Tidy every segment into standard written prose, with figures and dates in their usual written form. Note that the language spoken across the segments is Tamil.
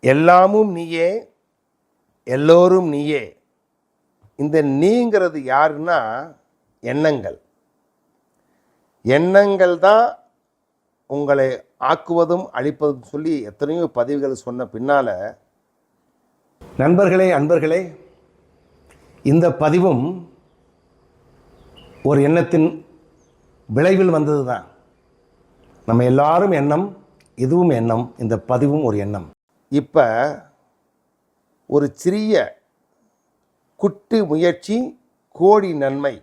எல்லாமும் நீயே, எல்லோரும் நீயே. இந்த நீங்கிறது யாருன்னா எண்ணங்கள். எண்ணங்கள் தான் உங்களை ஆக்குவதும் அழிப்பதும் சொல்லி எத்தனையோ பதிவுகள் சொன்ன பின்னால், நண்பர்களே, அன்பர்களே, இந்த பதிவும் ஒரு எண்ணத்தின் விளைவில் வந்தது தான். நம்ம எல்லாரும் எண்ணம், இதுவும் எண்ணம், இந்த பதிவும் ஒரு எண்ணம். இப்போ ஒரு சிறிய குட்டி முயற்சி கோடி நன்மை.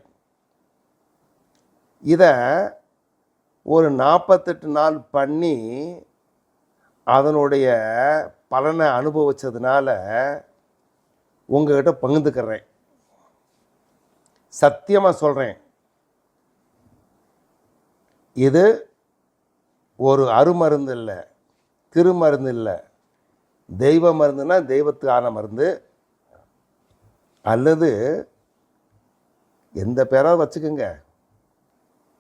இதை ஒரு 48 நாள் பண்ணி அதனுடைய பலனை அனுபவித்ததுனால உங்கள்கிட்ட பகிர்ந்துக்கிறேன். சத்தியமாக சொல்கிறேன், இது ஒரு அருமருந்து இல்லை, திருமருந்து இல்லை. தெய்வ மருந்துனா தெய்வத்துக்கான மருந்து, அல்லது எந்த பேராவது வச்சுக்கோங்க.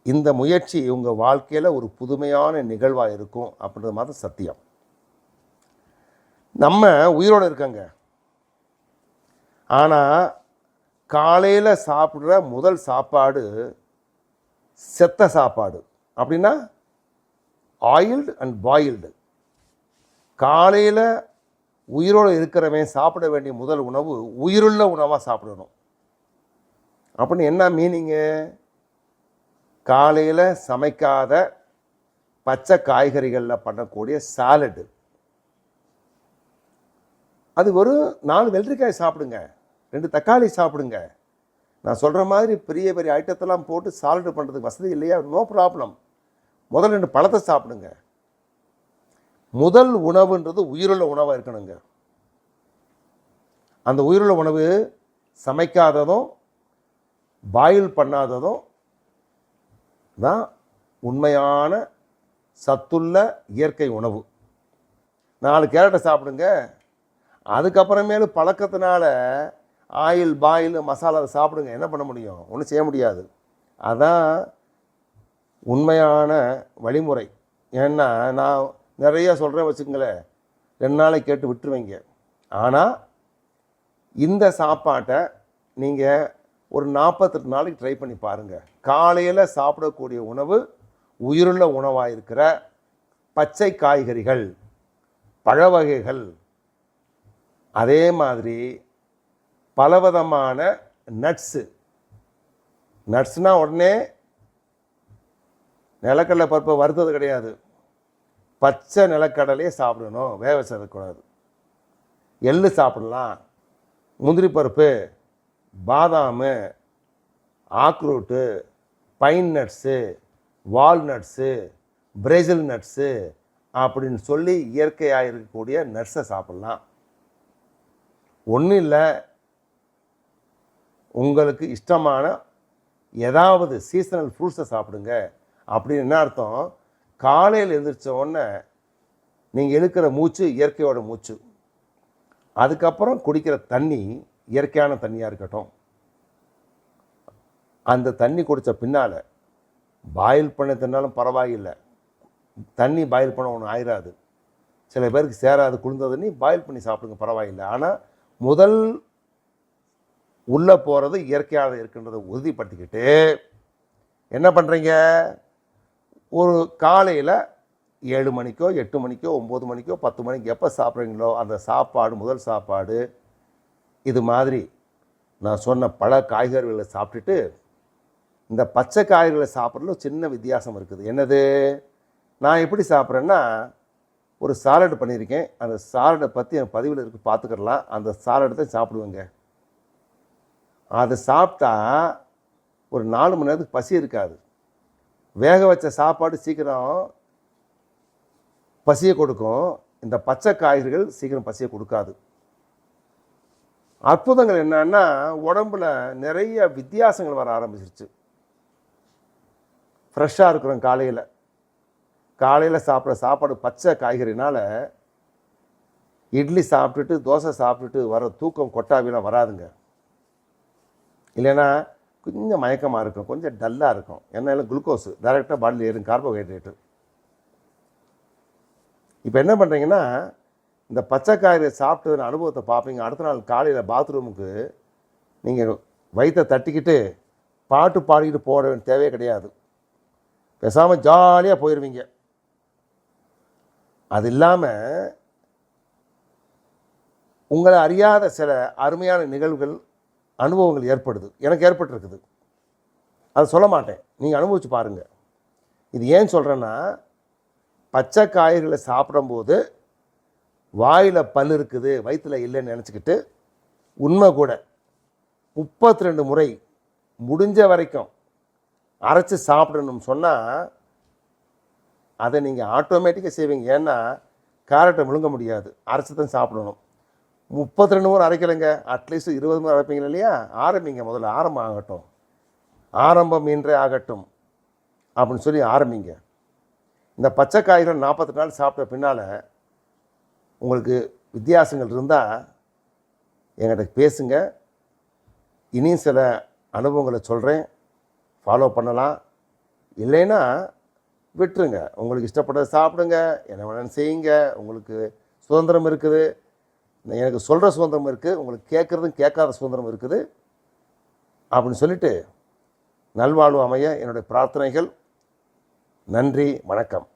இந்த முயற்சி உங்கள் வாழ்க்கையில் ஒரு புதுமையான நிகழ்வாக இருக்கும் அப்படின்றது மாதிரி சத்தியம். நம்ம உயிரோடு இருக்கங்க, ஆனால் காலையில் சாப்பிட்ற முதல் சாப்பாடு செத்த சாப்பாடு. அப்படின்னா ஆயில்டு அண்ட் பாயில்டு. காலையில் உயிரோடு இருக்கிறவன் சாப்பிட வேண்டிய முதல் உணவு உயிருள்ள உணவாக சாப்பிடணும். அப்படின்னு என்ன மீனிங்கு? காலையில் சமைக்காத பச்சை காய்கறிகளில் பண்ணக்கூடிய சாலடு, அது ஒரு 4 வெள்ளரிக்காய் சாப்பிடுங்க, 2 தக்காளி சாப்பிடுங்க. நான் சொல்கிற மாதிரி பெரிய பெரிய ஐட்டத்தெல்லாம் போட்டு சாலடு பண்ணுறதுக்கு வசதி இல்லையா? No problem. முதல் 2 பழத்தை சாப்பிடுங்க. முதல் உணவுன்றது உயிருள்ள உணவாக இருக்கணுங்க. அந்த உயிருள்ள உணவு சமைக்காததும் பாயில் பண்ணாததும் தான் உண்மையான சத்துள்ள இயற்கை உணவு. 4 கேரட்டை சாப்பிடுங்க. அதுக்கப்புறமேலு பழக்கத்தினால ஆயில் பாயில் மசாலாவை சாப்பிடுங்க. என்ன பண்ண முடியும்? ஒன்றும் செய்ய முடியாது. அதான் உண்மையான வழிமுறை. ஏன்னா நான் நிறைய சொல்கிறேன் வச்சுக்கங்களேன், 2 நாளைக்கு கேட்டு விட்டுருவீங்க. ஆனால் இந்த சாப்பாட்டை நீங்கள் ஒரு 48 நாளைக்கு ட்ரை பண்ணி பாருங்கள். காலையில் சாப்பிடக்கூடிய உணவு உயிருள்ள உணவாக இருக்கிற பச்சை காய்கறிகள், பழ வகைகள், அதே மாதிரி பலவிதமான நட்ஸு. நட்ஸ்னால் உடனே நிலக்கடலை பருப்பை வறுத்தது கிடையாது, பச்சை நிலக்கடலையே சாப்பிடணும், வேக வச்சக்கூடாது. எள்ளு சாப்பிடலாம், முந்திரி பருப்பு, பாதாம், ஆக்ரூட்டு, pine nuts, walnuts, Brazil nuts அப்படின்னு சொல்லி இயற்கையாக இருக்கக்கூடிய நட்ஸை சாப்பிட்லாம். ஒன்றும் இல்லை, உங்களுக்கு இஷ்டமான ஏதாவது சீசனல் ஃப்ரூட்ஸை சாப்பிடுங்க. அப்படின்னு என்ன அர்த்தம்? காலையில் எழுந்திரிச்ச உடனே நீங்கள் இழுக்கிற மூச்சு இயற்கையோட மூச்சு. அதுக்கப்புறம் குடிக்கிற தண்ணி இயற்கையான தண்ணியாக இருக்கட்டும். அந்த தண்ணி குடித்த பின்னால் பாயில் பண்ண தண்ணாலும் பரவாயில்லை. தண்ணி பாயில் பண்ண ஒன்று ஆயிராது, சில பேருக்கு சேராது. குளிர்ந்த தண்ணி பாயில் பண்ணி சாப்பிடுங்க, பரவாயில்லை. ஆனால் முதல் உள்ளே போகிறது இயற்கையாக இருக்கின்றதை உறுதிப்படுத்திக்கிட்டு என்ன பண்ணுறீங்க? ஒரு காலையில் 7 மணிக்கோ 8 மணிக்கோ 9 மணிக்கோ 10 மணிக்கு எப்போ சாப்பிட்றீங்களோ அந்த சாப்பாடு, முதல் சாப்பாடு இது மாதிரி நான் சொன்ன பல காய்கறிகளை சாப்பிட்டுட்டு, இந்த பச்சை காய்கறிகளை சாப்பிட்றதுல சின்ன வித்தியாசம் இருக்குது. என்னது? நான் எப்படி சாப்பிட்றேன்னா, ஒரு சாலடு பண்ணியிருக்கேன். அந்த சாலடை பற்றி என் பதிவில் இருக்குது, பார்த்துக்கலாம். அந்த சாலடை தான் சாப்பிடுவேங்க. அதை சாப்பிட்டா ஒரு 4 மணி நேரத்துக்கு பசி இருக்காது. வேக வச்ச சாப்பாடு சீக்கிரம் பசியை கொடுக்கும், இந்த பச்சை காய்கறிகள் சீக்கிரம் பசியை கொடுக்காது. அற்புதங்கள் என்னன்னா, உடம்புல நிறைய வித்தியாசங்கள் வர ஆரம்பிச்சிருச்சு. ஃப்ரெஷ்ஷாக இருக்கிறோம். காலையில் சாப்பிட்ற சாப்பாடு பச்சை காய்கறினால் இட்லி சாப்பிட்டுட்டு தோசை சாப்பிட்டுட்டு வர தூக்கம் கொட்டாவிலாம் வராதுங்க. இல்லைன்னா கொஞ்சம் மயக்கமாக இருக்கும், கொஞ்சம் டல்லாக இருக்கும். என்ன குளுக்கோஸு டைரெக்டாக பாடியில் ஏறும், கார்போஹைட்ரேட்டு. இப்போ என்ன பண்ணுறீங்கன்னா, இந்த பச்சை காய்கறி சாப்பிட்டதுன்னு அனுபவத்தை பார்ப்பீங்க. அடுத்த நாள் காலையில் பாத்ரூமுக்கு நீங்கள் வயிற்றை தட்டிக்கிட்டு பாட்டு பாடிக்கிட்டு போட வேண்டிய தேவையே கிடையாது. பேசாமல் ஜாலியாக போயிடுவீங்க. அது இல்லாமல் உங்களை அறியாத சில அருமையான நிகழ்வுகள், அனுபவங்கள் ஏற்படுது. எனக்கு ஏற்பட்டிருக்குது. அதை சொல்ல மாட்டேன், நீங்கள் அனுபவித்து பாருங்கள். இது ஏன் சொல்கிறேன்னா, பச்சை காய்கறிகளை சாப்பிடும்போது வாயில் பல் இருக்குது, வயிற்றில் இல்லைன்னு நினச்சிக்கிட்டு உண்மை கூட 32 முறை முடிஞ்ச வரைக்கும் அரைச்சி சாப்பிடணும்னு சொன்னால் அதை நீங்கள் ஆட்டோமேட்டிக்காக செய்வீங்க. ஏன்னா கேரட்டை முழுங்க முடியாது, அரைச்சி தான் சாப்பிடணும். 32 முறை அரைக்கலைங்க, அட்லீஸ்ட் 20 முறை அரைப்பீங்க இல்லையா? ஆரம்பிங்க, முதல்ல ஆரம்பம் ஆகட்டும், ஆரம்பம் இன்றே ஆகட்டும் அப்படின்னு சொல்லி ஆரம்பிங்க. இந்த பச்சை காய்கறி 48 நாள் சாப்பிட்ட பின்னால் உங்களுக்கு வித்தியாசங்கள் இருந்தால் என்கிட்ட பேசுங்க. இனியும் சில அனுபவங்களை சொல்கிறேன், ஃபாலோ பண்ணலாம். இல்லைன்னா விட்டுருங்க, உங்களுக்கு இஷ்டப்பட்டதை சாப்பிடுங்க, என்ன வேணாலும் செய்யுங்க. உங்களுக்கு சுதந்திரம் இருக்குது, எனக்கு சொல்கிற சுதந்திரம் இருக்குது, உங்களுக்கு கேட்குறதும் கேட்காத சுதந்திரம் இருக்குது அப்படின்னு சொல்லிட்டு நல்வாழ்வு அமைய என்னுடைய பிரார்த்தனைகள். நன்றி, வணக்கம்.